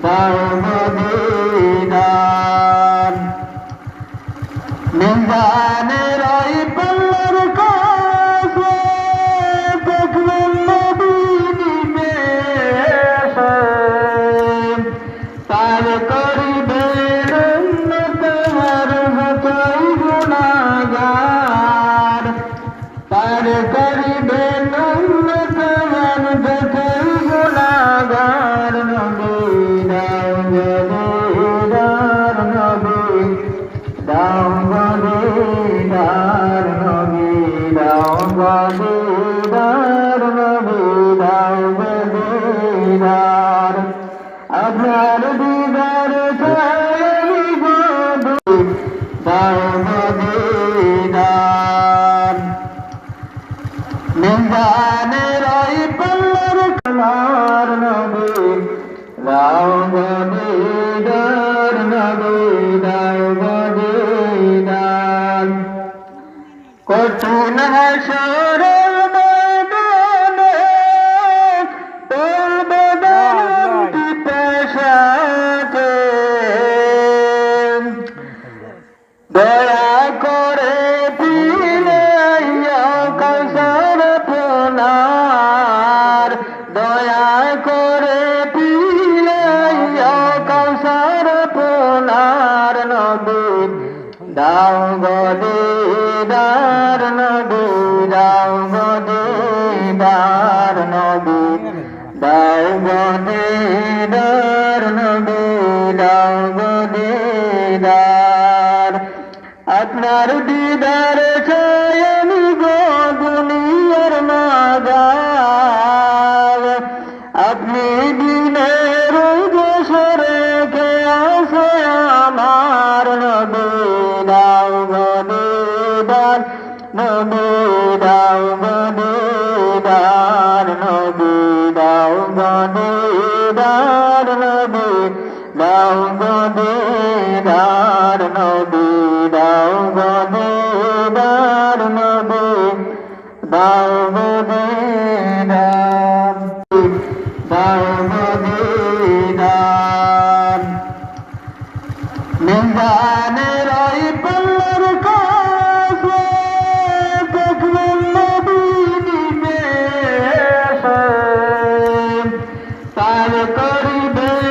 দাও মদিনার মিজানের ওই পাল্লার কাছে দেখবেন নবীনি বেশে পার করিবেন উম্মতের যতই গুনাহগার পার করিবেন উম্মতের যতই গুনাহগার নবী দাও মদিনার নবী দাও মদিনার নবী দাও মদিনার নবী দাও মদিনার আপনার দিদার চাই গো দাও মদিনার মিজানের ওই পাল্লার কালার নবী দাও মদিনার নবী দাও মদিনার কঠিন হাসরের ময়দানে পড়বে দানটি পেশাতে দয়া করে পিলাইয়া কাউসার পোনার দয়া করে পিলাইয়া কাউসার পোনার নবী দাও গদিদার নবী দাও গদিদার নবী দাও গদিদার নবী দাও গদিদার আপনার দিদার চাই আমি গো দুনিয়ার মাঝার আপনি দিনের দেশরে কে আছে আমার নবী দাও গদিদার নবী দাও গদিদার নবী দাও গদিদার নবী দাও গদিদার নবী দাও গদিদার নবী দাও গদিদার দাও গদিদার মিজানের ওই পাল্লার কাছে দেখবেন নবীনি বেশে পার করিবেন